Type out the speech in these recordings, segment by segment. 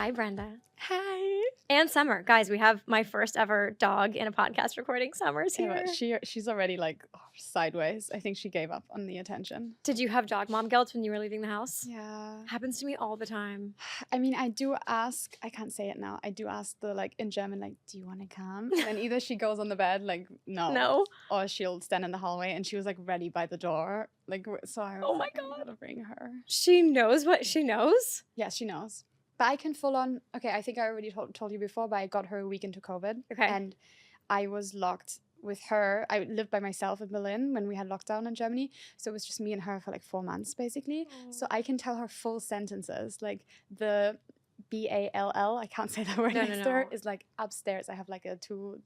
Hi, Brenda. Hi. And Summer. Guys, we have my first ever dog in a podcast recording. Summer's here. She's already like sideways. I think she gave up on the attention. Did you have dog mom guilt when you were leaving the house? Yeah. Happens to me all the time. I mean, I do ask, I can't say it now. I do ask the in German, do you want to come? And either she goes on the bed, no. No. Or she'll stand in the hallway and she was ready by the door. So I was oh my I God. gotta bring her. She knows what she knows? Yes, she knows. But I can full on, okay, I think I already told you before, but I got her a week into COVID. Okay. And I was locked with her. I lived by myself in Berlin when we had lockdown in Germany. So it was just me and her for 4 months, basically. Oh. So I can tell her full sentences. The BALL, I can't say that word next to her, is upstairs. I have a two,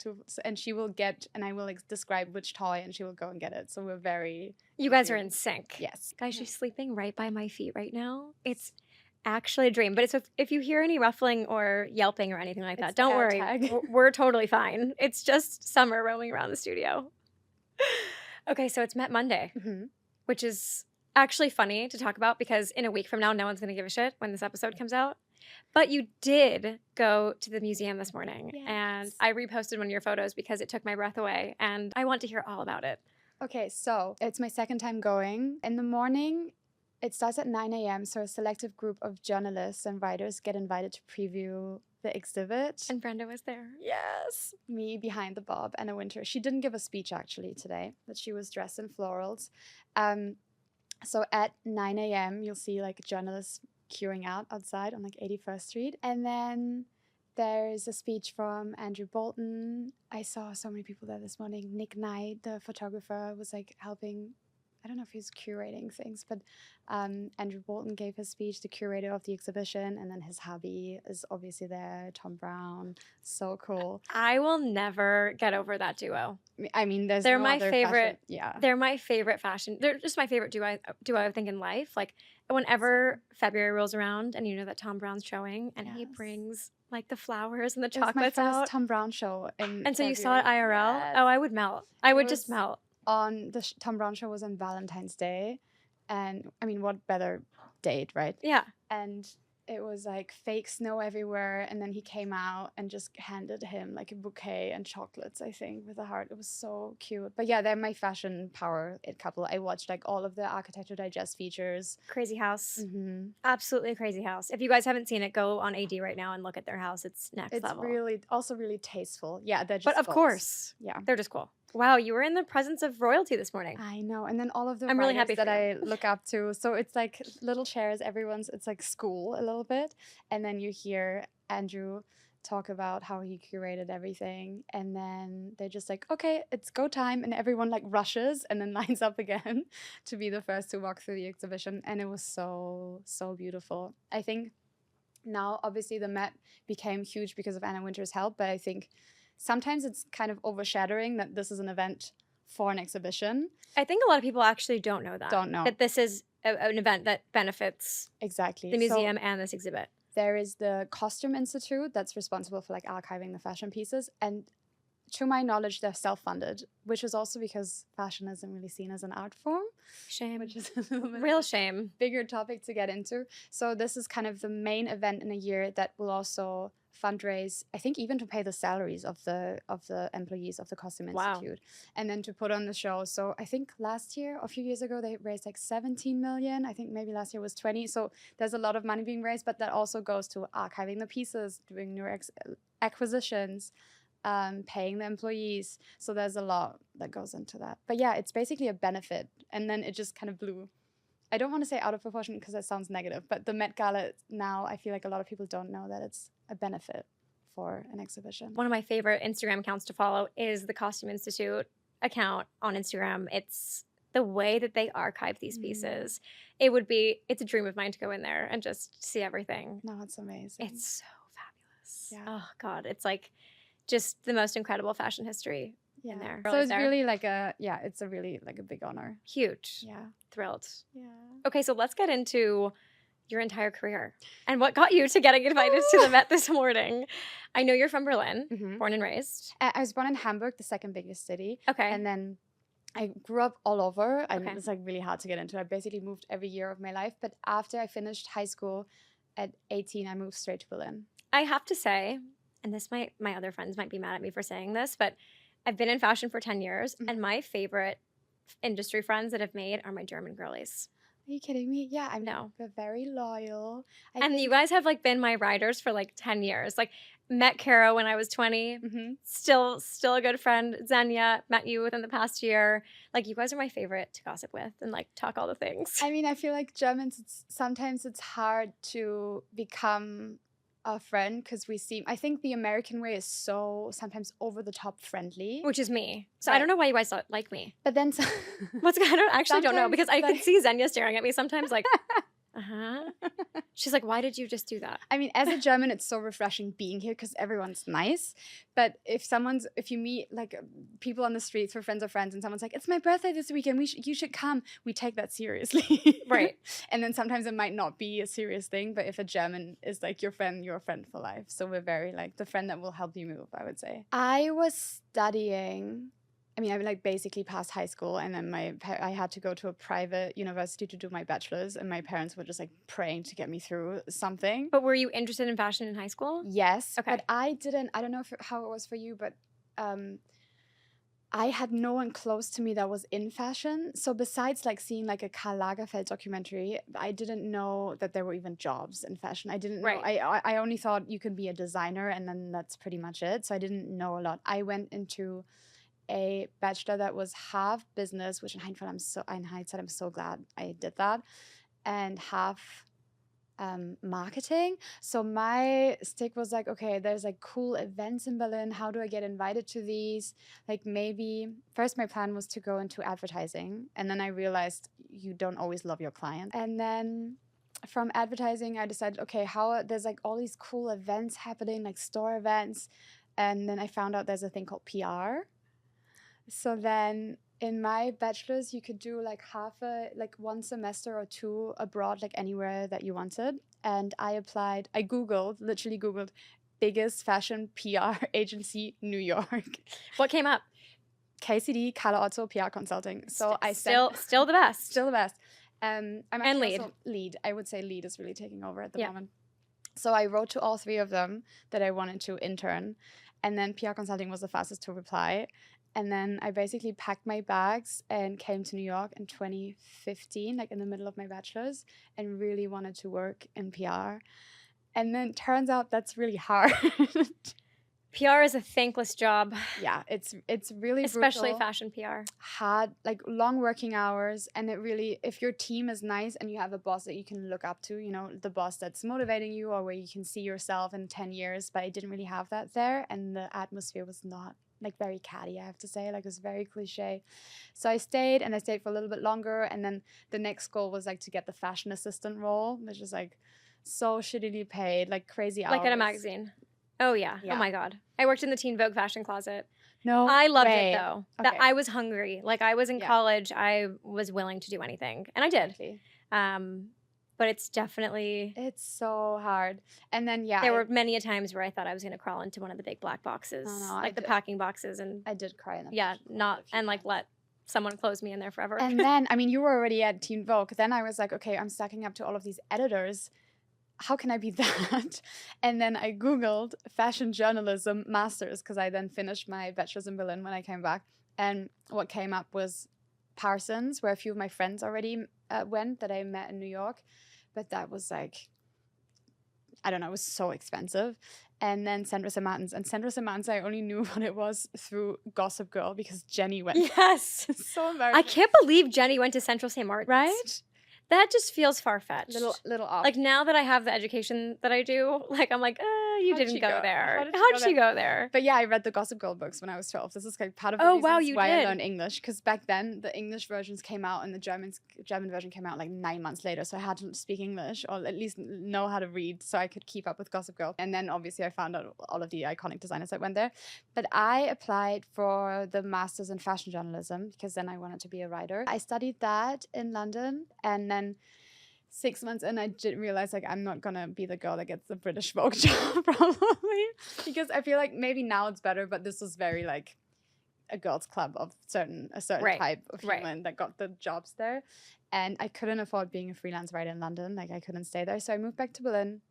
and she will get, and I will describe which toy and she will go and get it. So we're very... You guys are in sync. Yes. Guys, she's sleeping right by my feet right now. It's actually a dream, but if you hear any ruffling or yelping or anything like that, don't worry. We're totally fine. It's just Summer roaming around the studio. Okay, so it's Met Monday, which is actually funny to talk about because in a week from now, no one's going to give a shit when this episode comes out. But you did go to the museum this morning, and I reposted one of your photos because it took my breath away, and I want to hear all about it. Okay, so it's my second time going. In the morning, it starts at 9 a.m., so a selective group of journalists and writers get invited to preview the exhibit. And Brenda was there. Yes. Me behind the bob, Anna Winter. She didn't give a speech, actually, today, but she was dressed in florals. So at 9 a.m., you'll see, journalists queuing out outside on, 81st Street. And then there's a speech from Andrew Bolton. I saw so many people there this morning. Nick Knight, the photographer, was, helping... I don't know if he's curating things, but Andrew Bolton gave his speech, the curator of the exhibition, and then his hubby is obviously there, Tom Brown. So cool. I will never get over that duo. I mean, they're no my other favorite. Fashion. Yeah, they're my favorite fashion. They're just my favorite duo. I think in life, whenever February rolls around, and you know that Tom Brown's showing, and he brings the flowers and the chocolates out. It was my first out. Tom Brown show, and so you saw it IRL. Yes. Oh, I would melt. I would just melt. On the Tom Brown show was on Valentine's Day, and I mean, what better date, right? Yeah. And it was fake snow everywhere, and then he came out and just handed him a bouquet and chocolates, I think, with a heart. It was so cute. But yeah, they're my fashion power couple. I watched all of the Architecture Digest features. Crazy house. Mm-hmm. Absolutely crazy house. If you guys haven't seen it, go on AD right now and look at their house. It's next level. It's also really tasteful. Yeah, they're just But of course, yeah, they're just cool. Wow, you were in the presence of royalty this morning. I know. And then all of the I'm really happy that I look up to. So it's little chairs. It's school a little bit. And then you hear Andrew talk about how he curated everything. And then they're just okay, it's go time. And everyone rushes and then lines up again to be the first to walk through the exhibition. And it was so, so beautiful. I think now, obviously, the Met became huge because of Anna Wintour's help. But I think sometimes it's kind of overshadowing that this is an event for an exhibition. I think a lot of people actually don't know that. That this is an event that benefits the museum and this exhibit. There is the Costume Institute that's responsible for archiving the fashion pieces. And to my knowledge, they're self-funded, which is also because fashion isn't really seen as an art form. Shame. Which is a little bit real shame. Bigger topic to get into. So this is kind of the main event in a year that will also fundraise, I think, even to pay the salaries of the employees of the Costume Institute, and then to put on the show. So I think last year or a few years ago they raised 17 million. I think maybe last year was 20. So there's a lot of money being raised, but that also goes to archiving the pieces, doing new acquisitions, paying the employees. So there's a lot that goes into that. But yeah, it's basically a benefit, and then it just kind of blew. I don't want to say out of proportion because that sounds negative, but the Met Gala now, I feel a lot of people don't know that it's a benefit for an exhibition. One of my favorite Instagram accounts to follow is the Costume Institute account on Instagram. It's the way that they archive these pieces. It's a dream of mine to go in there and just see everything. No, it's amazing. It's so fabulous. Yeah. Oh God, it's just the most incredible fashion history in there. So it's really it's a really a big honor. Huge. Yeah. Thrilled. Yeah. Okay, so let's get into your entire career and what got you to getting invited to the Met this morning. I know you're from Berlin, born and raised. I was born in Hamburg, the second biggest city. Okay. And then I grew up all over, and it's really hard to get into. I basically moved every year of my life. But after I finished high school at 18, I moved straight to Berlin. I have to say, and my other friends might be mad at me for saying this, but I've been in fashion for 10 years, and my favorite industry friends that I've made are my German girlies. Are you kidding me? Yeah, I mean, they're very loyal. And you guys have, like, been my riders for, like, 10 years. Like, met Kara when I was 20. Still a good friend. Xenia, met you within the past year. Like, you guys are my favorite to gossip with and, like, talk all the things. I mean, I feel like Germans, sometimes it's hard to become a friend because I think the American way is so sometimes over the top friendly. Which is me. So I don't know why you guys don't like me. But then... I don't know, because I could see Xenia staring at me sometimes like... She's like, why did you just do that? I mean, as a German, it's so refreshing being here because everyone's nice. But if you meet like people on the streets for friends of friends and someone's like, it's my birthday this weekend, you should come. We take that seriously. Right. And then sometimes it might not be a serious thing. But if a German is like your friend, you're a friend for life. So we're very like the friend that will help you move, I would say. I was studying... I mean, I like basically passed high school, and then I had to go to a private university to do my bachelor's, and my parents were just like praying to get me through something. But were you interested in fashion in high school? Yes. Okay. But I don't know how it was for you, but I had no one close to me that was in fashion. So besides like seeing like a Karl Lagerfeld documentary, I didn't know that there were even jobs in fashion. I didn't know. I only thought you could be a designer, and then that's pretty much it. So I didn't know a lot. I went into a bachelor that was half business, which in hindsight I'm so glad I did that, and half marketing. So my stick was like, okay, there's like cool events in Berlin. How do I get invited to these? Like maybe first my plan was to go into advertising, and then I realized you don't always love your client. And then from advertising, I decided, okay, there's like all these cool events happening, like store events, and then I found out there's a thing called PR. So then in my bachelor's, you could do like one semester or two abroad, like anywhere that you wanted. And I literally Googled biggest fashion PR agency, New York. What came up? KCD, Carla Otto, PR Consulting. So still the best. Still the best. I'm actually and lead. I would say lead is really taking over at the moment. So I wrote to all three of them that I wanted to intern. And then PR Consulting was the fastest to reply. And then I basically packed my bags and came to New York in 2015, like in the middle of my bachelor's, and really wanted to work in PR. And then turns out that's really hard. PR is a thankless job. Yeah, it's really especially brutal, fashion PR. Hard, like long working hours, and it really, if your team is nice and you have a boss that you can look up to, you know, the boss that's motivating you or where you can see yourself in 10 years, but I didn't really have that there, and the atmosphere was not like very catty, I have to say, like it was very cliche. So I stayed for a little bit longer, and then the next goal was like to get the fashion assistant role, which is like so shittily paid, like crazy hours. Like at a magazine. Oh yeah. Oh my God. I worked in the Teen Vogue fashion closet. No, I loved it though. Okay. That I was hungry. Like I was in college, I was willing to do anything, and I did. Exactly. But it's so hard. And then there were many a times where I thought I was going to crawl into one of the big black boxes, the packing boxes, and I did cry in them. Let someone close me in there forever. And then I mean, you were already at Teen Vogue. Then I was like, okay, I'm stacking up to all of these editors. How can I be that? And then I Googled fashion journalism masters, because I then finished my bachelor's in Berlin when I came back. And what came up was Parsons, where a few of my friends already went that I met in New York. But that was like, I don't know, it was so expensive. And then Central St. Martin's. And Central St. Martin's, I only knew what it was through Gossip Girl because Jenny went. Yes. So embarrassing. I can't believe Jenny went to Central St. Martin's. Right? That just feels far-fetched. Little off. Like now that I have the education that I do, like I'm like, you didn't go there. How'd she go there? But yeah, I read the Gossip Girl books when I was 12. This is like part of the reasons why I learned English, because back then the English versions came out and the German version came out like 9 months later. So I had to speak English or at least know how to read so I could keep up with Gossip Girl. And then obviously I found out all of the iconic designers that went there. But I applied for the Masters in Fashion Journalism because then I wanted to be a writer. I studied that in London, and then 6 months in, I did realize like I'm not gonna be the girl that gets the British Vogue job probably, because I feel like maybe now it's better, but this was very like a girls' club of a certain type of human that got the jobs there, and I couldn't afford being a freelance writer in London. Like I couldn't stay there, so I moved back to Berlin,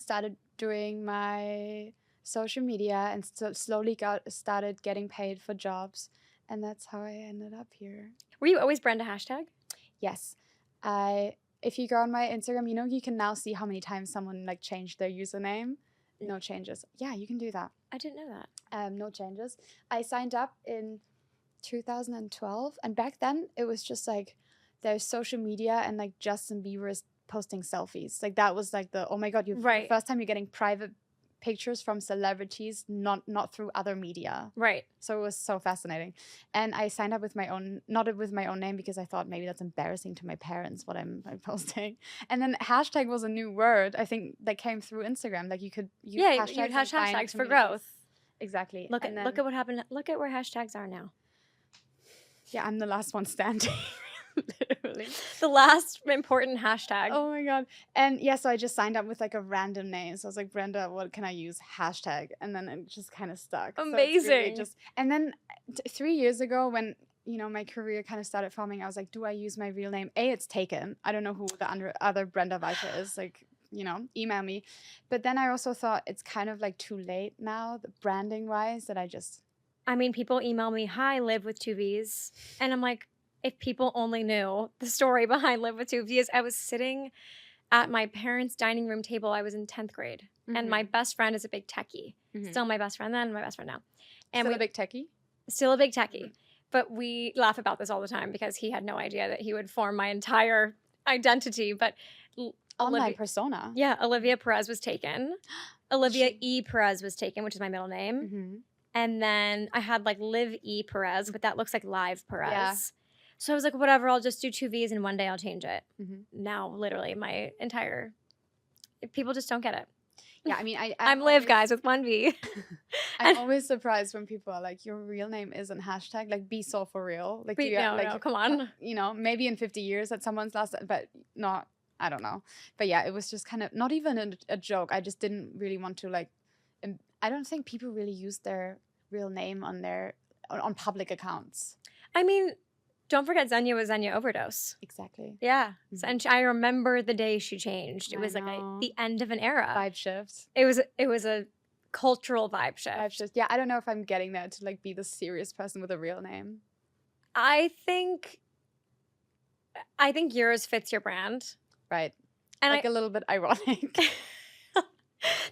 started doing my social media and slowly started getting paid for jobs. And that's how I ended up here. Were you always Brenda Hashtag? Yes. If you go on my Instagram, you know, you can now see how many times someone like changed their username. No changes. Yeah, you can do that. I didn't know that. No changes. I signed up in 2012, and back then it was just like there's social media and like Justin Bieber is posting selfies. Like that was like the, oh my God, the first time you're getting private pictures from celebrities, not through other media. Right. So it was so fascinating. And I signed up with my own, not with my own name, because I thought maybe that's embarrassing to my parents what I'm posting. And then hashtag was a new word, I think, that came through Instagram. Like you could use hashtags. Yeah, you'd have hashtags for growth. Exactly. Look at what happened. Look at where hashtags are now. Yeah, I'm the last one standing. Literally. The last important hashtag. Oh my God. And yeah, so I just signed up with like a random name. So I was like, Brenda, what can I use? Hashtag. And then it just kind of stuck. Amazing. So really and then 3 years ago when, you know, my career kind of started forming, I was like, do I use my real name? It's taken. I don't know who the other Brenda Weischer is. Like, you know, email me. But then I also thought it's kind of like too late now, the branding wise, that I mean, people email me, hi, Liv with 2 V's. And I'm like, if people only knew the story behind Liv with 2 V's. I was sitting at my parents' dining room table. I was in 10th grade. Mm-hmm. And my best friend is a big techie. Mm-hmm. Still my best friend then, my best friend now. And still a big techie? Still a big techie. Mm-hmm. But we laugh about this all the time because he had no idea that he would form my entire identity. But online persona. Yeah, Olivia Perez was taken. Olivia E. Perez was taken, which is my middle name. Mm-hmm. And then I had like Liv E. Perez, but that looks like Live Perez. Yeah. So I was like, whatever, I'll just do 2 V's and one day I'll change it. Mm-hmm. Now, literally, my entire... People just don't get it. Yeah, I mean, I'm Liv, guys, with 1 V. I'm always surprised when people are like, your real name isn't hashtag. Like, be so for real. Like, no, come on. You know, maybe in 50 years that someone's last... But not... I don't know. But yeah, it was just kind of... Not even a joke. I just didn't really want to, like... I don't think people really use their real name on public accounts. I mean... Don't forget Xenia was Xenia Overdose. Exactly. Yeah. Mm-hmm. And I remember the day she changed. It was like the end of an era. Vibe shift. It was a cultural vibe shift. Vibe shift. Yeah, I don't know if I'm getting there to like be the serious person with a real name. I think yours fits your brand. Right. And like a little bit ironic.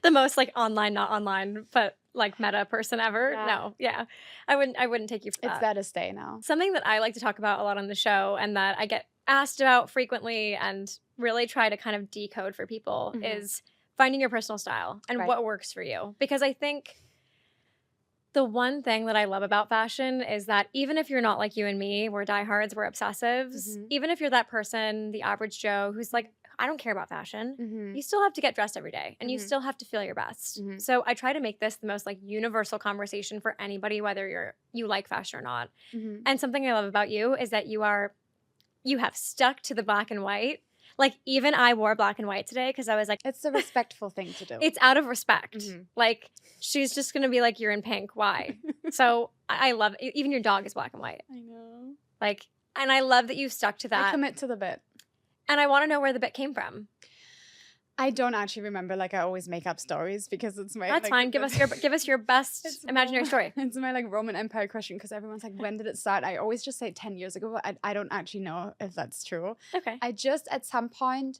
The most like online, not online, but like meta person ever. Yeah. No, yeah. I wouldn't take you for that. It's there to stay now. Something that I like to talk about a lot on the show and that I get asked about frequently and really try to kind of decode for people is finding your personal style and what works for you. Because I think the one thing that I love about fashion is that even if you're not like you and me, we're diehards, we're obsessives, even if you're that person, the average Joe, who's like, I don't care about fashion, you still have to get dressed every day and you still have to feel your best. So I try to make this the most like universal conversation for anybody, whether you like fashion or not. And something I love about you is that you have stuck to the black and white. Like even I wore black and white today because I was like, it's a respectful thing to do. It's out of respect. Like she's just going to be like, you're in pink. Why? So I love it. Even your dog is black and white. I know. Like, and I love that you've stuck to that. I commit to the bit. And I want to know where the bit came from. I don't actually remember. Like I always make up stories because it's my. That's like, fine. Give us your best imaginary story. It's my like Roman Empire question because everyone's like, when did it start? I always just say 10 years ago, but I don't actually know if that's true. Okay. I just at some point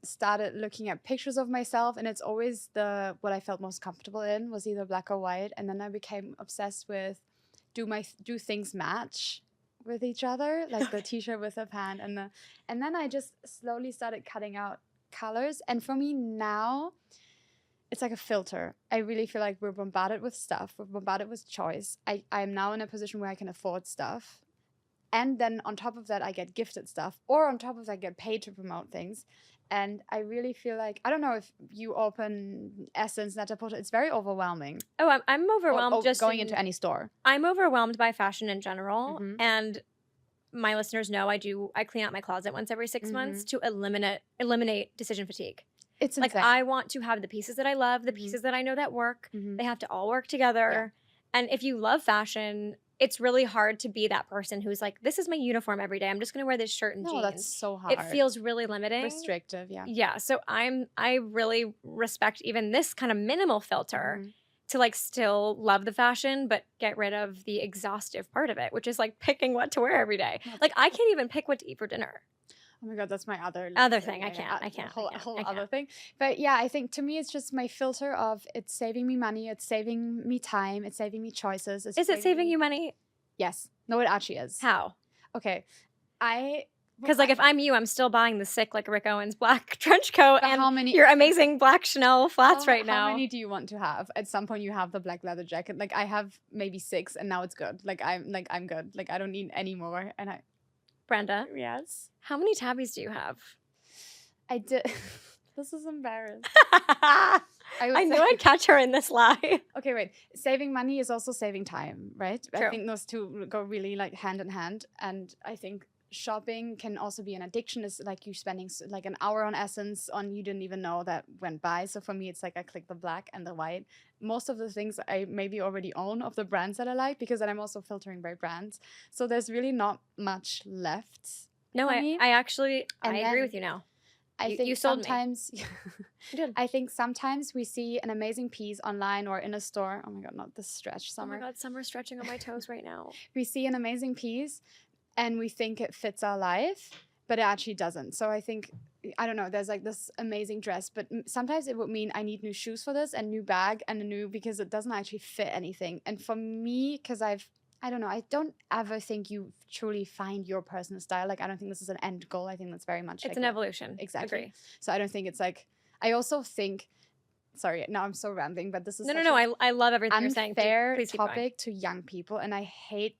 started looking at pictures of myself, and it's always what I felt most comfortable in was either black or white, and then I became obsessed with do things match with each other, like the t-shirt with the pant and then I just slowly started cutting out colors. And for me now, it's like a filter. I really feel like we're bombarded with stuff. We're bombarded with choice. I'm now in a position where I can afford stuff. And then on top of that, I get gifted stuff. Or on top of that, I get paid to promote things. And I really feel like, I don't know if you open Essence, Net-a-Porter, it's very overwhelming. Oh, I'm overwhelmed just going into any store. I'm overwhelmed by fashion in general. And my listeners know I clean out my closet once every 6 months to eliminate decision fatigue. It's insane. Like I want to have the pieces that I love, the pieces that I know that work. They have to all work together. Yeah. And if you love fashion, it's really hard to be that person who's like, this is my uniform every day. I'm just going to wear this shirt and jeans. No, that's so hard. It feels really limiting. Restrictive, yeah. Yeah. So I really respect even this kind of minimal filter to like still love the fashion, but get rid of the exhaustive part of it, which is like picking what to wear every day. Like I can't even pick what to eat for dinner. Oh my God, that's my other thing. I can't. Whole other thing. But yeah, I think to me, it's just my filter of it's saving me money. It's saving me time. It's saving me choices. Is it saving you money? Yes. No, it actually is. How? Okay. Because like if I'm you, I'm still buying the sick like Rick Owens black trench coat and your amazing black Chanel flats right now. How many do you want to have? At some point you have the black leather jacket. Like I have maybe 6 and now it's good. I'm good. Like I don't need any more. And Brenda. Yes. How many tabbies do you have? I did. This is embarrassing. I knew I'd catch her in this lie. Okay, wait. Saving money is also saving time, right? True. I think those two go really like hand in hand. And I think shopping can also be an addiction. It's like you spending like an hour on Essence on you didn't even know that went by. So for me, it's like I click the black and the white. Most of the things I maybe already own of the brands that I like, because then I'm also filtering by brands. So there's really not much left. No, I actually, I agree with you now. I think sometimes I think sometimes we see an amazing piece online or in a store. Oh my God, not this stretch, Summer. Oh my God, Summer's stretching on my toes right now. We see an amazing piece and we think it fits our life, but it actually doesn't. So I think, I don't know, there's like this amazing dress, but sometimes it would mean I need new shoes for this and new bag and a new, because it doesn't actually fit anything. And for me, because I don't know, I don't ever think you truly find your personal style. Like, I don't think this is an end goal. I think that's very much it's an evolution. Exactly. Agree. So I don't think it's like, I also think, sorry, now I'm so rambling, but this is no, I love everything you're saying. Unfair topic to young people. And I hate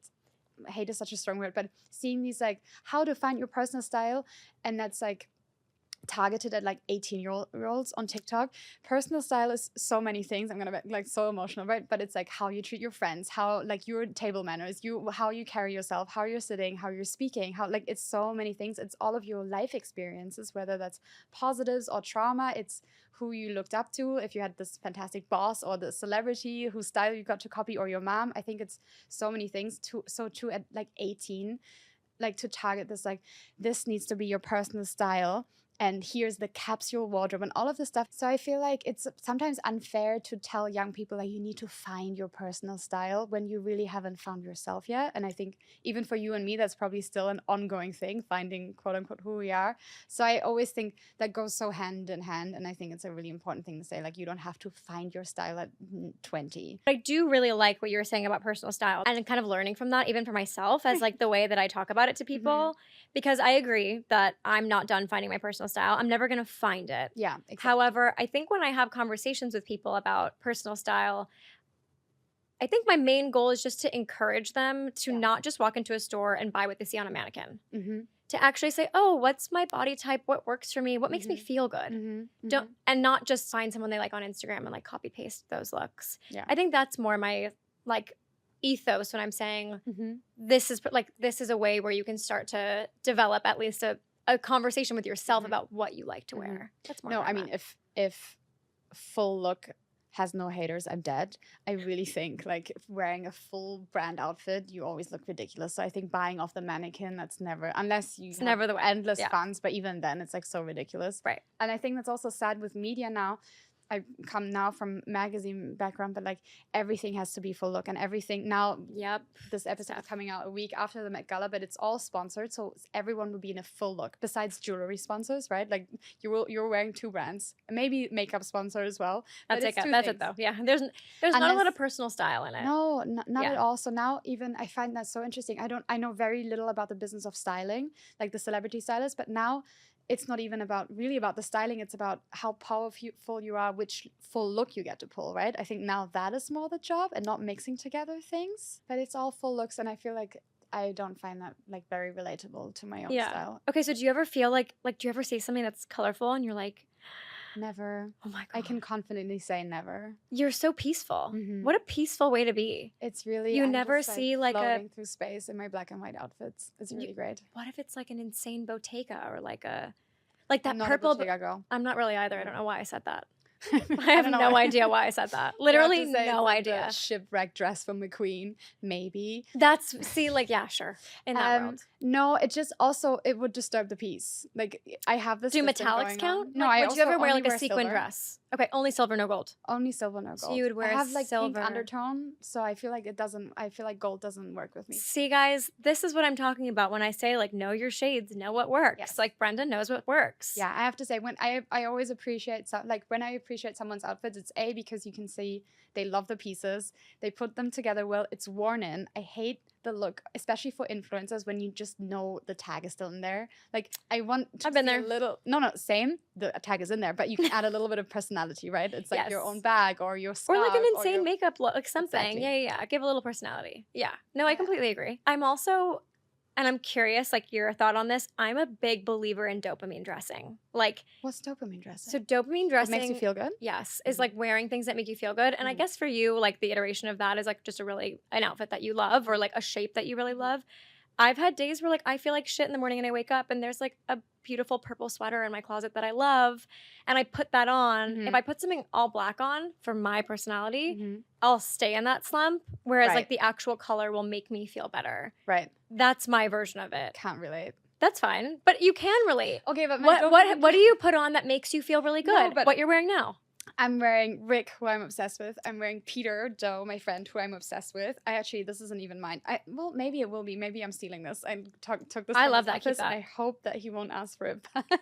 is such a strong word, but seeing these like how to find your personal style, and that's like targeted at like 18-year-olds on TikTok. Personal style is so many things. I'm gonna be like so emotional, right? But it's like how you treat your friends, how like your table manners, how you carry yourself, how you're sitting, how you're speaking, how like it's so many things. It's all of your life experiences, whether that's positives or trauma. It's who you looked up to, if you had this fantastic boss or the celebrity whose style you got to copy, or your mom. I think it's so many things. To at like 18, like to target this, like this needs to be your personal style, and here's the capsule wardrobe and all of this stuff. So I feel like it's sometimes unfair to tell young people like you need to find your personal style when you really haven't found yourself yet. And I think even for you and me, that's probably still an ongoing thing, finding quote unquote who we are. So I always think that goes so hand in hand. And I think it's a really important thing to say, like you don't have to find your style at 20. I do really like what you were saying about personal style and kind of learning from that, even for myself, as like the way that I talk about it to people, because I agree that I'm not done finding my personal style. I'm never going to find it. Yeah, exactly. However, I think when I have conversations with people about personal style, I think my main goal is just to encourage them to not just walk into a store and buy what they see on a mannequin. To actually say, oh, what's my body type? What works for me? What makes me feel good? And not just find someone they like on Instagram and like copy paste those looks. I think that's more my like ethos when I'm saying this is a way where you can start to develop at least a conversation with yourself about what you like to wear. That's more. No, I mean, if full look has no haters, I'm dead. I really think like wearing a full brand outfit, you always look ridiculous. So I think buying off the mannequin, that's never, unless you have never the way. Endless funds, but even then it's like so ridiculous. Right. And I think that's also sad with media now. I come now from magazine background, but like everything has to be full look, and everything now. This episode is coming out a week after the Met Gala, but it's all sponsored, so everyone will be in a full look. Besides jewelry sponsors, right? Like you're wearing 2 brands, and maybe makeup sponsor as well. That's it though. Yeah, there's not a lot of personal style in it. No, not at all. So now even I find that so interesting. I know very little about the business of styling, like the celebrity stylist, but now it's not even really about the styling. It's about how powerful you are, which full look you get to pull, right? I think now that is more the job and not mixing together things. But it's all full looks, and I feel like I don't find that like very relatable to my own style. Okay, so do you ever feel like do you ever see something that's colorful and you're like, never? Oh my God. I can confidently say never. You're so peaceful. What a peaceful way to be. It's really, you never see like floating through space in my black and white outfits. It's really great. What if it's like an insane Bottega or like that I'm not purple a Bottega girl. I'm not really either. I don't know why I said that. I have no idea why I said that. Literally no idea. The shipwreck dress from McQueen, maybe. Yeah, sure. In that world. No, it just also, it would disturb the piece. Like, I have this. Do metallics count? No, would you ever wear like a sequin dress? Okay, only silver, no gold. Only silver, no gold. So you would wear I have like silver. pink undertone, so I feel like I feel like gold doesn't work with me. See, guys, this is what I'm talking about when I say like know your shades, know what works. Yes. Like Brenda knows what works. Yeah, I have to say, when I always appreciate when I appreciate someone's outfits, it's because you can see they love the pieces, they put them together well, it's worn in. I hate the look, especially for influencers, when you just know the tag is still in there. Like, I want to I've been there. A little, no, same. The tag is in there, but you can add a little bit of personality, right? It's like your own bag or your scarf. Or like an insane makeup look, like something. Exactly. Yeah. Give a little personality. Yeah. No, I completely agree. I'm also, and I'm curious, like your thought on this, I'm a big believer in dopamine dressing. Like, what's dopamine dressing? So dopamine dressing makes you feel good? Yes. Is like wearing things that make you feel good. And I guess for you, like the iteration of that is like just an outfit that you love or like a shape that you really love. I've had days where like I feel like shit in the morning and I wake up and there's like a beautiful purple sweater in my closet that I love and I put that on. If I put something all black on for my personality, I'll stay in that slump, whereas like the actual color will make me feel better. Right. That's my version of it. Can't relate. That's fine, but you can relate. Okay, but what do you put on that makes you feel really good? No, what you're wearing now? I'm wearing Rick, who I'm obsessed with. I'm wearing Peter Doe, my friend, who I'm obsessed with. This isn't even mine. Well, maybe it will be. Maybe I'm stealing this. I took this. I love that. Keep that. I hope that he won't ask for it back.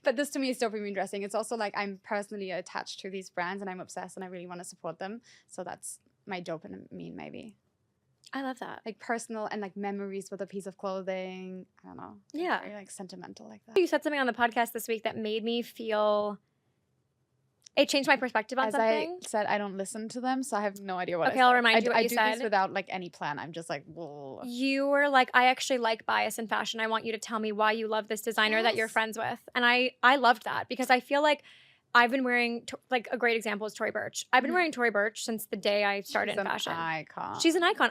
But this to me is dopamine dressing. It's also like I'm personally attached to these brands and I'm obsessed and I really want to support them. So that's my dopamine, maybe. I love that. Like personal and like memories with a piece of clothing. I don't know. Yeah. Very like sentimental like that. You said something on the podcast this week that made me feel... It changed my perspective on something. As I said, I don't listen to them, so I have no idea what I said. Okay, I'll remind you what you said. I do this without like any plan. I'm just like, whoa. You were like, I actually like bias in fashion. I want you to tell me why you love this designer that you're friends with. And I loved that because I feel like I've been wearing, like a great example is Tory Burch. I've been wearing Tory Burch since the day I started in fashion. She's an icon.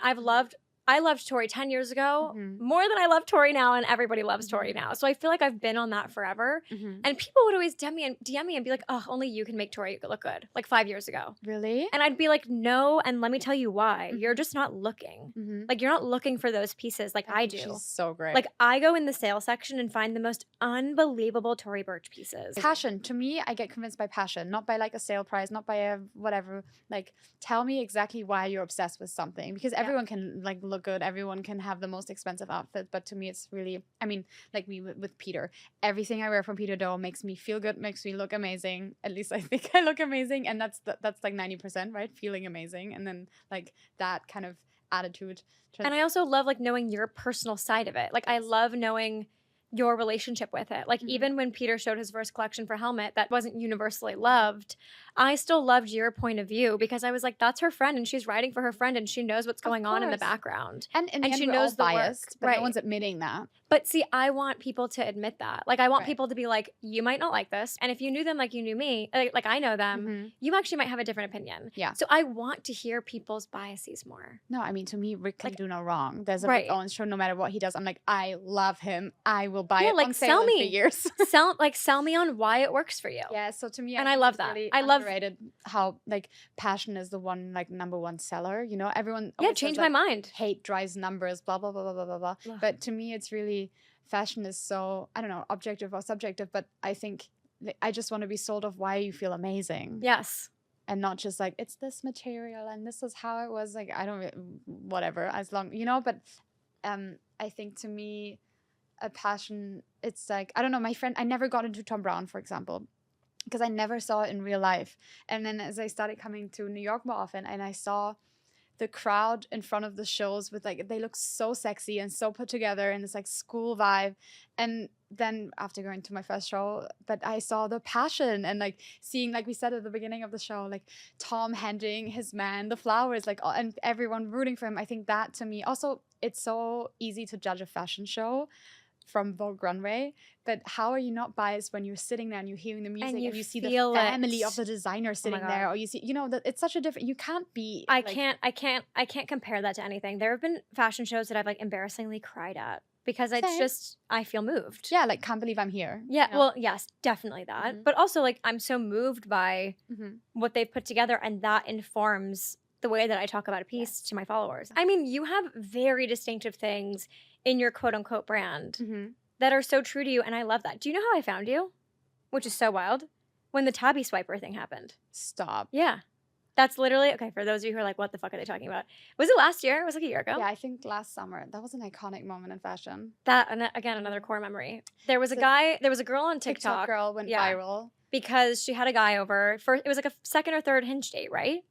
I loved Tory 10 years ago more than I love Tory now, and everybody loves Tory now. So I feel like I've been on that forever. And people would always DM me and be like, oh, only you can make Tory look good, like 5 years ago. Really? And I'd be like, no, and let me tell you why. You're just not looking. Like, you're not looking for those pieces like I do. She's so great. Like, I go in the sale section and find the most unbelievable Tory Burch pieces. Passion. To me, I get convinced by passion, not by like a sale price, not by a whatever. Like, tell me exactly why you're obsessed with something. Because everyone can like look good. Everyone can have the most expensive outfit, but to me it's really, I mean, like me with Peter, everything I wear from Peter Doe makes me feel good, makes me look amazing. At least I think I look amazing, and that's like 90%, right? Feeling amazing, and then like that kind of attitude. And I also love like knowing your personal side of it. Like I love knowing your relationship with it. Like even when Peter showed his first collection for Helmut that wasn't universally loved, I still loved your point of view because I was like, that's her friend and she's writing for her friend and she knows what's going on in the background. And she knows the biased, but no one's admitting that. But see, I want people to admit that. Like I want people to be like, you might not like this. And if you knew them like you knew me, like I know them, you actually might have a different opinion. Yeah. So I want to hear people's biases more. No, I mean, to me, Rick can do no wrong. There's a Rick Owens show, no matter what he does. I'm like, I love him. I will buy it on sale in 3 years. sell me on why it works for you. Yeah, so to me, and I love that. Really I love underrated how like passion is the one like number one seller. You know, everyone changed my mind. Hate drives numbers, blah blah blah blah blah blah blah. But to me, it's really fashion is so, I don't know, objective or subjective. But I think I just want to be sold of why you feel amazing. Yes. And not just like it's this material and this is how it was. Like I don't whatever as long but I think to me a passion, it's like, I don't know, my friend, I never got into Thom Browne, for example, because I never saw it in real life. And then as I started coming to New York more often and I saw the crowd in front of the shows with like, they look so sexy and so put together and this like school vibe. And then after going to my first show, but I saw the passion and like seeing, like we said at the beginning of the show, like Tom handing his man the flowers, like, and everyone rooting for him. I think that to me also, it's so easy to judge a fashion show from Vogue Runway, but how are you not biased when you're sitting there and you're hearing the music and you see the family of the designer sitting there, or you see, you know, that it's such a different, you can't be. I can't compare that to anything. There have been fashion shows that I've like embarrassingly cried at. because it's just, I feel moved. Yeah, like, can't believe I'm here. Yeah, well, yes, definitely that. But also, like, I'm so moved by what they've put together, and that informs the way that I talk about a piece to my followers. I mean, you have very distinctive things in your quote-unquote brand that are so true to you, and I love that. Do you know how I found you? Which is so wild. When the Tabi swiper thing happened. Stop. Yeah. That's literally, okay, for those of you who are like, what the fuck are they talking about? Was it last year? It was like a year ago. Yeah, I think last summer. That was an iconic moment in fashion. That, and again, another core memory. There was a girl on TikTok. TikTok girl went viral. Because she had a guy over for, it was like a second or third Hinge date, right?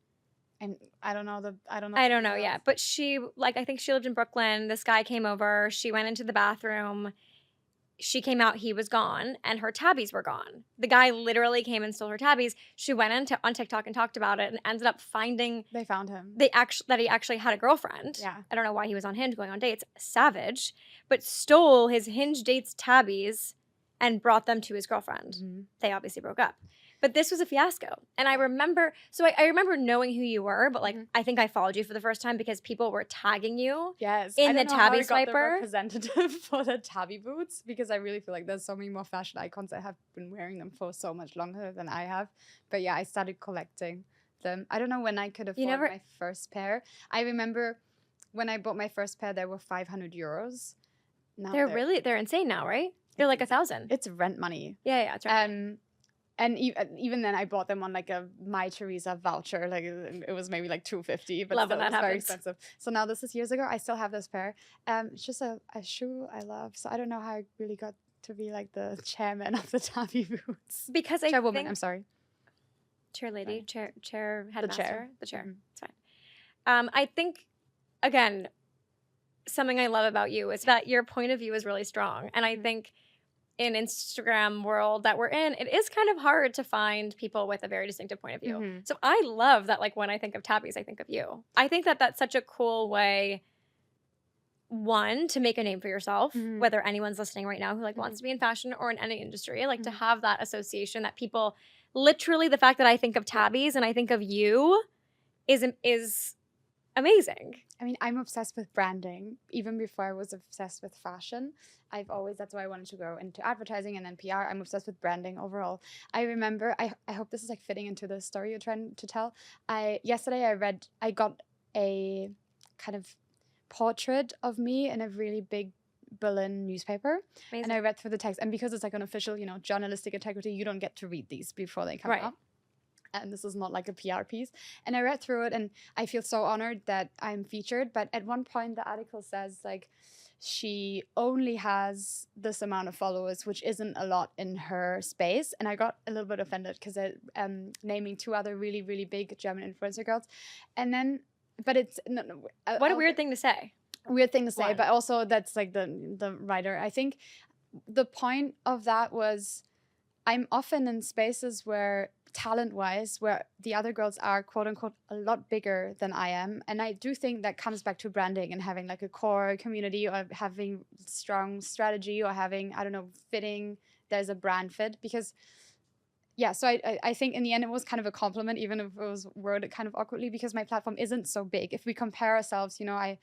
And I don't know. Yeah. But she, like, I think she lived in Brooklyn. This guy came over. She went into the bathroom. She came out, he was gone, and her tabbies were gone. The guy literally came and stole her tabbies. She went on TikTok and talked about it and ended up finding... They found him. That he actually had a girlfriend. Yeah. I don't know why he was on Hinge going on dates. Savage. But stole his Hinge dates tabbies and brought them to his girlfriend. They obviously broke up. But this was a fiasco. And I remember, I remember knowing who you were, but like, I think I followed you for the first time because people were tagging you in the Tabi swiper. The representative for the Tabi boots, because I really feel like there's so many more fashion icons that have been wearing them for so much longer than I have. But yeah, I started collecting them. I don't know when I could afford my first pair. I remember when I bought my first pair, they were 500 euros. Now they're insane now, right? They're like 1,000. It's rent money. Yeah, that's right. And even then, I bought them on like a My Teresa voucher. Like it was maybe like $250, but still, it was very expensive. So now this is years ago. I still have this pair. It's just a shoe I love. So I don't know how I really got to be like the chairman of the Tabi boots. Because chairwoman. I'm sorry. Chair lady, chair headmaster. The chair. It's fine. I think, again, something I love about you is that your point of view is really strong, and I think, in Instagram world that we're in, it is kind of hard to find people with a very distinctive point of view. So I love that, like, when I think of tabbies, I think of you. I think that that's such a cool way, one, to make a name for yourself, whether anyone's listening right now who like wants to be in fashion or in any industry, like to have that association that people, literally the fact that I think of tabbies and I think of you is amazing. I mean, I'm obsessed with branding. Even before I was obsessed with fashion, that's why I wanted to go into advertising and then PR. I'm obsessed with branding overall. I remember, I hope this is like fitting into the story you're trying to tell. Yesterday I got a kind of portrait of me in a really big Berlin newspaper. Amazing. And I read through the text. And because it's like an official, journalistic integrity, you don't get to read these before they come out. And this is not like a PR piece. And I read through it and I feel so honored that I'm featured. But at one point, the article says, like, she only has this amount of followers, which isn't a lot in her space. And I got a little bit offended because they're naming two other really, really big German influencer girls. And then, but it's... what a weird thing to say. Weird thing to say, but also that's like the writer. I think the point of that was I'm often in spaces where talent-wise, where the other girls are quote-unquote a lot bigger than I am. And I do think that comes back to branding and having like a core community or having strong strategy or having, I don't know, there's a brand fit. Because, yeah, so I think in the end it was kind of a compliment, even if it was worded kind of awkwardly, because my platform isn't so big. If we compare ourselves, I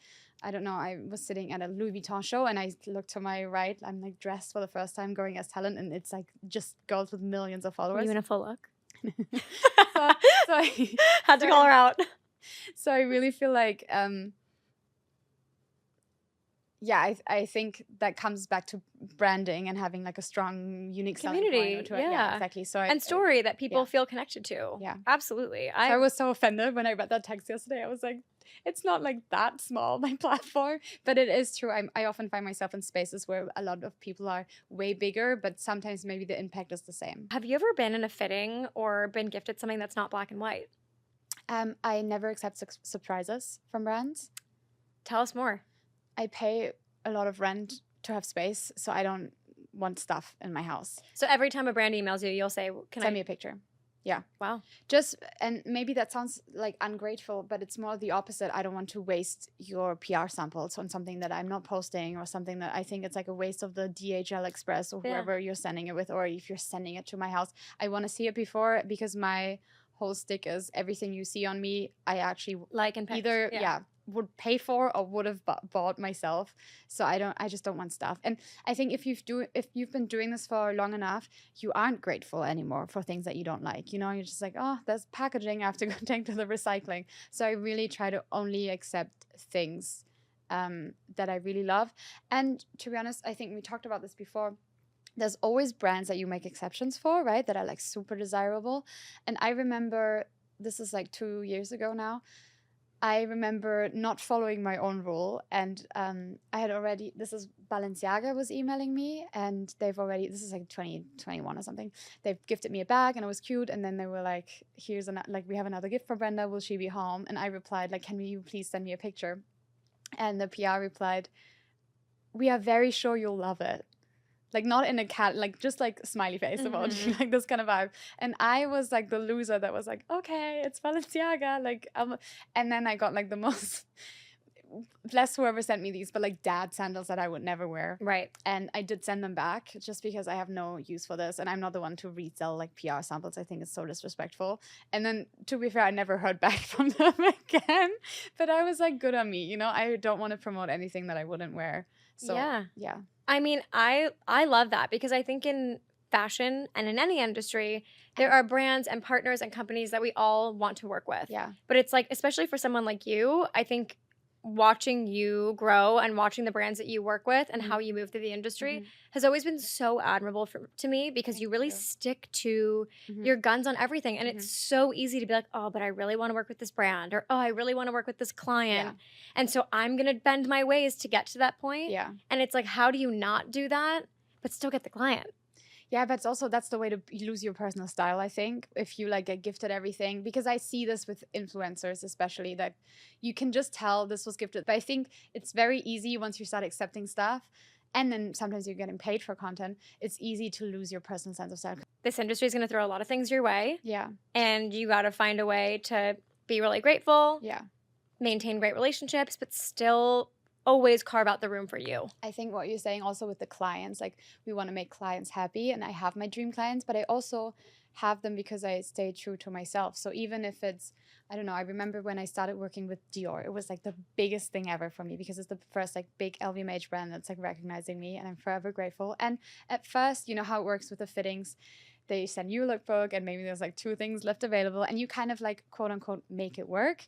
don't know, I was sitting at a Louis Vuitton show and I looked to my right, I'm like dressed for the first time going as talent, and it's like just girls with millions of followers. Were you in a full look? so I had to call her out. So I really feel like, I think that comes back to branding and having like a strong, unique community. Yeah, exactly. So and story that people feel connected to. Yeah, absolutely. I was so offended when I read that text yesterday. I was like, it's not like that small, my platform, but it is true. I often find myself in spaces where a lot of people are way bigger, but sometimes maybe the impact is the same. Have you ever been in a fitting or been gifted something that's not black and white? I never accept surprises from brands. Tell us more. I pay a lot of rent to have space, so I don't want stuff in my house. So every time a brand emails you, you'll say, send me a picture. Yeah. Wow. And maybe that sounds like ungrateful, but it's more the opposite. I don't want to waste your PR samples on something that I'm not posting or something that I think it's like a waste of the DHL Express or whoever you're sending it with, or if you're sending it to my house. I want to see it before, because my whole stick is everything you see on me, I actually like and pick. would pay for or would have bought myself. So I just don't want stuff. And I think if you've been doing this for long enough, you aren't grateful anymore for things that you don't like. You're just like, oh, there's packaging I have to go take to the recycling. So I really try to only accept things that I really love. And to be honest, I think we talked about this before. There's always brands that you make exceptions for, right? That are like super desirable. And I remember, this is like 2 years ago now, I remember not following my own rule. And I had already, this is Balenciaga was emailing me, and they've already, this is like 2021 or something. They've gifted me a bag and it was cute. And then they were like, we have another gift for Brenda. Will she be home? And I replied, like, can you please send me a picture? And the PR replied, we are very sure you'll love it. Like, not in a cat, like, just like smiley face emoji, like this kind of vibe. And I was like the loser that was like, okay, it's Balenciaga. Like, and then I got like the most, bless whoever sent me these, but like dad sandals that I would never wear. Right. And I did send them back just because I have no use for this. And I'm not the one to resell like PR samples. I think it's so disrespectful. And then, to be fair, I never heard back from them again. But I was like, good on me. I don't want to promote anything that I wouldn't wear. So, yeah. I mean, I love that, because I think in fashion and in any industry, there are brands and partners and companies that we all want to work with. Yeah. But it's like, especially for someone like you, I think watching you grow and watching the brands that you work with and how you move through the industry has always been so admirable to me, because you really stick to your guns on everything. And it's so easy to be like, oh, but I really want to work with this brand, or, oh, I really want to work with this client. Yeah. And so I'm going to bend my ways to get to that point. Yeah. And it's like, how do you not do that, but still get the client? Yeah, but that's the way to lose your personal style, I think, if you like get gifted everything. Because I see this with influencers, especially, that you can just tell this was gifted. But I think it's very easy once you start accepting stuff, and then sometimes you're getting paid for content, it's easy to lose your personal sense of style. This industry is going to throw a lot of things your way. Yeah. And you got to find a way to be really grateful. Yeah. Maintain great relationships, but still always carve out the room for you. I think what you're saying also with the clients, like, we want to make clients happy, and I have my dream clients, but I also have them because I stay true to myself. So even if it's, I don't know, I remember when I started working with Dior, it was like the biggest thing ever for me, because it's the first like big LVMH brand that's like recognizing me, and I'm forever grateful. And at first, you know how it works with the fittings, they send you a lookbook and maybe there's like 2 things left available, and you kind of like quote unquote make it work.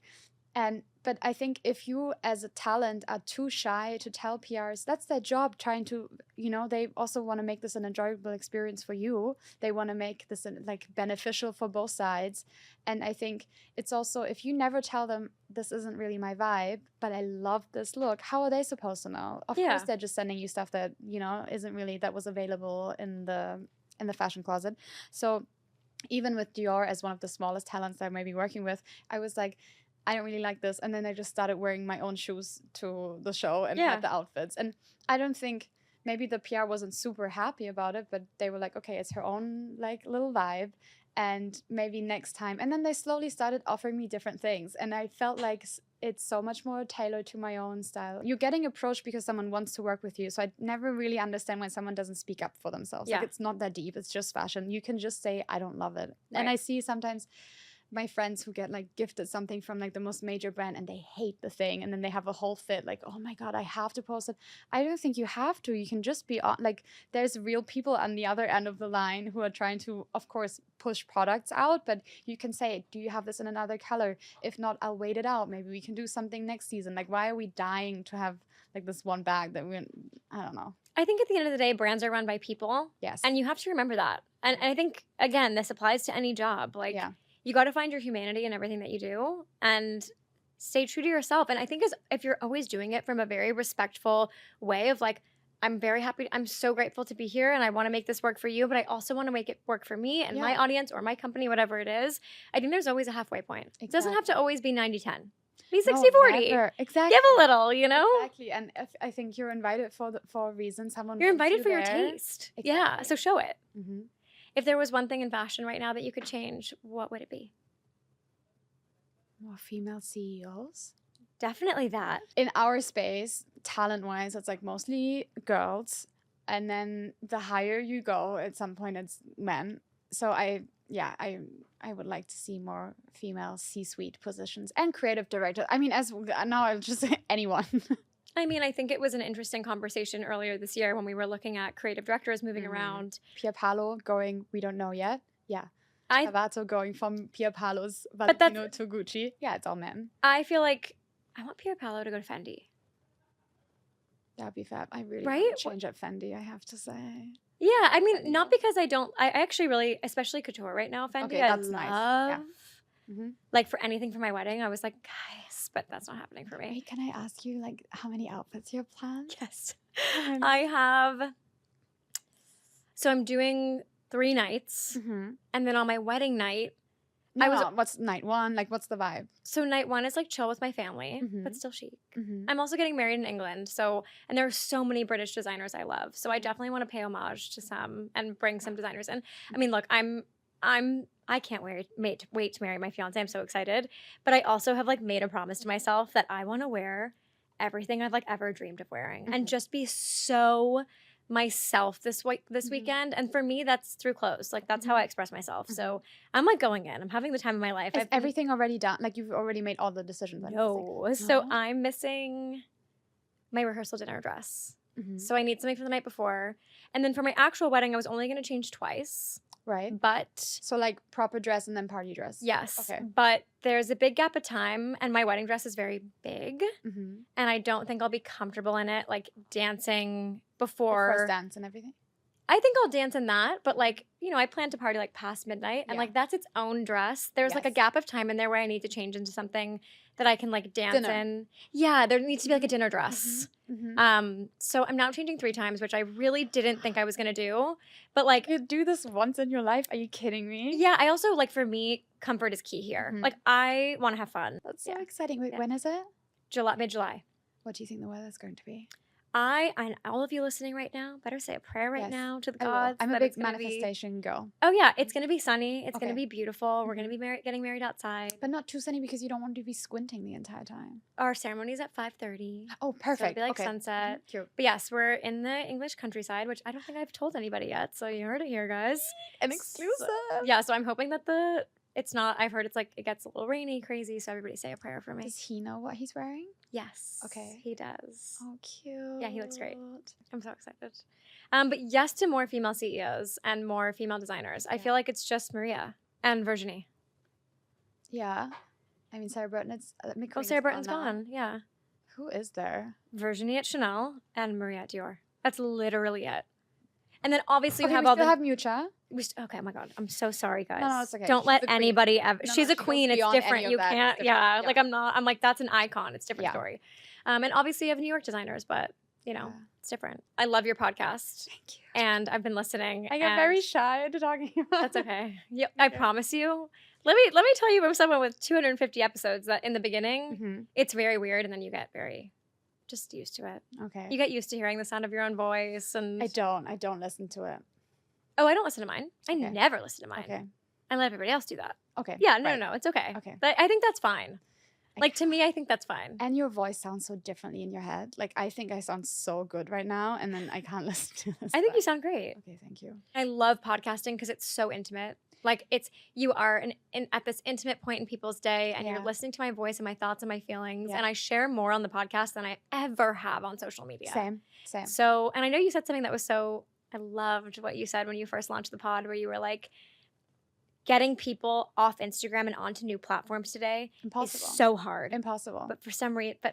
But I think if you as a talent are too shy to tell PRs, that's their job, trying to, they also want to make this an enjoyable experience for you. They want to make this like beneficial for both sides. And I think it's also, if you never tell them, this isn't really my vibe, but I love this look, how are they supposed to know? Of course, they're just sending you stuff that, isn't really, that was available in the fashion closet. So even with Dior, as one of the smallest talents that I may be working with, I was like, I don't really like this. And then I just started wearing my own shoes to the show and had the outfits. And I don't think, maybe the PR wasn't super happy about it, but they were like, okay, it's her own like little vibe, and maybe next time. And then they slowly started offering me different things. And I felt like it's so much more tailored to my own style. You're getting approached because someone wants to work with you. So I never really understand when someone doesn't speak up for themselves. Like, it's not that deep. It's just fashion. You can just say, I don't love it. Right. And I see sometimes my friends who get like gifted something from like the most major brand and they hate the thing, and then they have a whole fit like, oh my God, I have to post it. I don't think you have to. You can just be like, there's real people on the other end of the line who are trying to, of course, push products out, but you can say, do you have this in another color? If not, I'll wait it out. Maybe we can do something next season. Like, why are we dying to have like this one bag that I don't know. I think at the end of the day, brands are run by people. Yes. And you have to remember that. And I think, again, this applies to any job. Like, you got to find your humanity in everything that you do and stay true to yourself. And I think if you're always doing it from a very respectful way of like, I'm very happy, I'm so grateful to be here and I want to make this work for you, but I also want to make it work for me and my audience or my company, whatever it is. I think there's always a halfway point. Exactly. It doesn't have to always be 90-10. Be 60-40. Exactly. Give a little, Exactly. And if I think you're invited for a reason. You're invited for your taste. Exactly. Yeah. So show it. Mm-hmm. If there was one thing in fashion right now that you could change, what would it be? More female CEOs. Definitely that. In our space, talent-wise, it's like mostly girls. And then the higher you go, at some point it's men. So yeah, I would like to see more female C-suite positions and creative director. I mean, now I'll just say anyone. I mean, I think it was an interesting conversation earlier this year when we were looking at creative directors moving around. Pierpaolo going, we don't know yet. Yeah. Cavato going from Pierpaolo's Valentino to Gucci. Yeah, it's all men. I feel like I want Pierpaolo to go to Fendi. That'd be fab. I really want to change up Fendi, I have to say. Yeah, I mean, not because I actually really, especially couture right now, Fendi, that's nice. Yeah. Like for anything for my wedding, I was like, guys, but that's not happening for me. Wait, can I ask you like how many outfits you have planned? Yes. I have, so I'm doing 3 nights. And then on my wedding night, what's night 1? Like, what's the vibe? So night 1 is like chill with my family, but still chic. I'm also getting married in England. And there are so many British designers I love. So I definitely want to pay homage to some and bring some designers in. I mean, look, I can't wait to marry my fiance. I'm so excited. But I also have like made a promise to myself that I want to wear everything I've like ever dreamed of wearing and just be so myself this weekend. And for me, that's through clothes. Like that's how I express myself. So I'm like going in. I'm having the time of my life. Is everything already done? Like you've already made all the decisions? No. So I'm missing my rehearsal dinner dress. So I need something for the night before. And then for my actual wedding, I was only going to change twice. Right. But so like proper dress and then party dress. Yes. Okay. But there's a big gap of time and my wedding dress is very big. And I don't think I'll be comfortable in it, like dancing before. The first dance and everything. I think I'll dance in that, but like, you know, I plan to party like past midnight and like that's its own dress. There's like a gap of time in there where I need to change into something that I can like dance in. Yeah, there needs to be like a dinner dress. So I'm now changing 3 times, which I really didn't think I was gonna do. But like, you do this once in your life? Are you kidding me? Yeah, I also like for me, comfort is key here. Like I want to have fun. That's so exciting. Wait, when is it? Mid-July. What do you think the weather's going to be? And all of you listening right now, better say a prayer right now to the gods. I'm a big manifestation girl. Oh yeah, it's gonna be sunny. It's gonna be beautiful. We're gonna be getting married outside, but not too sunny because you don't want to be squinting the entire time. Our ceremony's at 5:30. Oh, perfect. So it'll be like sunset. Cute. But yes, we're in the English countryside, which I don't think I've told anybody yet. So you heard it here, guys. An exclusive. So I'm hoping that it's not. I've heard it's like it gets a little rainy, crazy. So everybody say a prayer for me. Does he know what he's wearing? Yes. Okay. He does. Oh, cute. Yeah, he looks great. I'm so excited. But yes to more female CEOs and more female designers. I feel like it's just Maria and Virginie. Yeah. I mean, Sarah Burton's Sarah Burton's gone. Yeah. Who is there? Virginie at Chanel and Maria at Dior. That's literally it. And then obviously we have Mucha. Okay, oh my God. I'm so sorry, guys. No, it's okay. Don't let anybody ever. She's a queen. It's different. You can't. Yeah, like I'm not. I'm like, that's an icon. It's a different story. And obviously you have New York designers, but you know, it's different. I love your podcast. Thank you. And I've been listening. I get very shy to talking about That's okay. Yep. I promise you. Let me tell you from someone with 250 episodes that in the beginning, it's very weird. And then you get very just used to it. Okay. You get used to hearing the sound of your own voice. And I don't listen to it. Oh, I don't listen to mine. I never listen to mine. Okay. I let everybody else do that. Okay. Yeah, no, it's okay. Okay. But I think that's fine. Like, to me, I think that's fine. And your voice sounds so differently in your head. Like, I think I sound so good right now, and then I can't listen to this. I think you sound great. Okay, thank you. I love podcasting because it's so intimate. Like, you are at this intimate point in people's day, and you're listening to my voice and my thoughts and my feelings, and I share more on the podcast than I ever have on social media. Same. So, and I know you said something that was so, I loved what you said when you first launched the pod, where you were like, getting people off Instagram and onto new platforms today is so hard. Impossible. But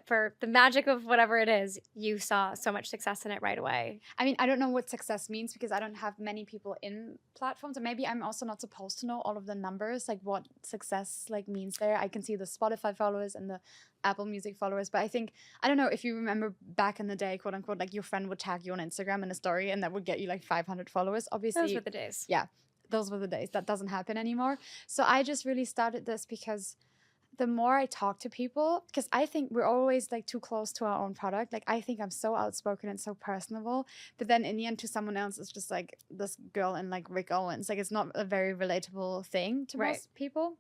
for the magic of whatever it is, you saw so much success in it right away. I mean, I don't know what success means because I don't have many people in platforms, and maybe I'm also not supposed to know all of the numbers, like what success like means there. I can see the Spotify followers and the Apple Music followers, but I don't know if you remember back in the day, quote unquote, like your friend would tag you on Instagram in a story and that would get you like 500 followers. Obviously, those were the days. Yeah. Those were the days. That doesn't happen anymore. So I just really started this because the more I talk to people, because I think we're always like too close to our own product. Like I think I'm so outspoken and so personable, but then in the end to someone else, it's just like this girl in like Rick Owens. Like it's not a very relatable thing to most people.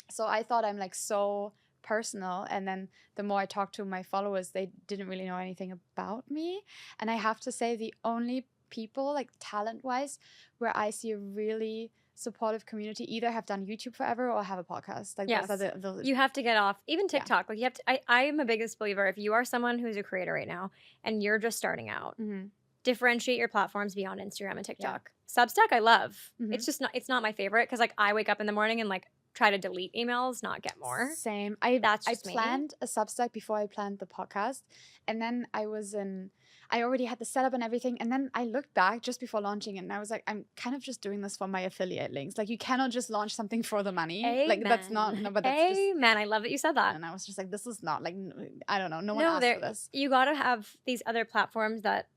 So I thought I'm like so personal, and then the more I talked to my followers, they didn't really know anything about me. And I have to say the only people, like talent-wise, where I see a really supportive community either have done YouTube forever or have a podcast. Like, yes. those are the you have to get off. Even TikTok. Like, you have to. I am a biggest believer. If you are someone who's a creator right now and you're just starting out, differentiate your platforms beyond Instagram and TikTok. Substack, I love. It's just not. It's not my favorite because like I wake up in the morning and like try to delete emails, not get more. Same. I planned a Substack before I planned the podcast, and then I already had the setup and everything, and then I looked back just before launching it, and I was like, I'm kind of just doing this for my affiliate links. Like, you cannot just launch something for the money. Amen. Like, that's not. No, but that's just. Amen. I love that you said that. And I was just like, this is not like, I don't know. No one asked for this. You got to have these other platforms that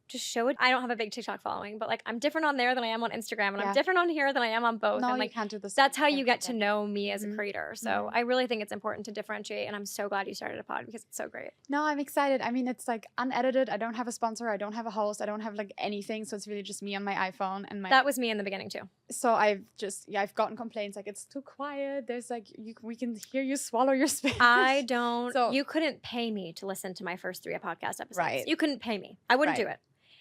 just show it. I don't have a big TikTok following, but like I'm different on there than I am on Instagram, and I'm different on here than I am on both. No, and like you can't do this. That's how you get to know me as a creator. So I really think it's important to differentiate, and I'm so glad you started a pod because it's so great. No, I'm excited. I mean, it's like unedited. I don't have a sponsor. I don't have a host. I don't have like anything. So it's really just me on my iPhone and my. That was me in the beginning too. So I've gotten complaints like it's too quiet. There's like we can hear you swallow your spit. I don't. So you couldn't pay me to listen to my first 3 podcast episodes. Right. You couldn't pay me. I wouldn't do it.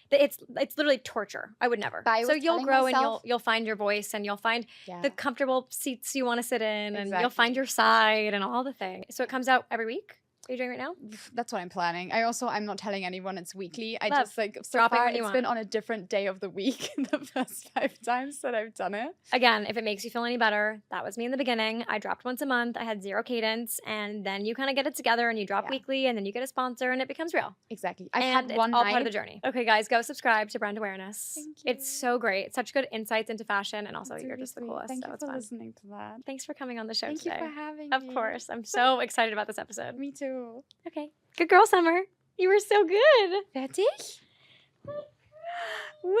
It's literally torture. I would never. So you'll grow and you'll find your voice and you'll find the comfortable seats you want to sit in and you'll find your side and all the things. So it comes out every week. Are you doing it right now? That's what I'm planning. I'm not telling anyone it's weekly. I just like so Drop far it's been on a different day of the week the first 5 times that I've done it. Again, if it makes you feel any better, that was me in the beginning. I dropped once a month. I had 0 cadence, and then you kind of get it together and you drop weekly, and then you get a sponsor, and it becomes real. Exactly. I've had one all part of the journey. Okay, guys, go subscribe to Brand Awareness. Thank you. It's so great. It's such good insights into fashion, and also you're just the coolest. Thank you for fun. Listening to that. Thanks for coming on the show today. Thank you for having me. Of course. I'm so excited about this episode. Me too. Okay. Good girl, Summer. You were so good. Fertig? Wow.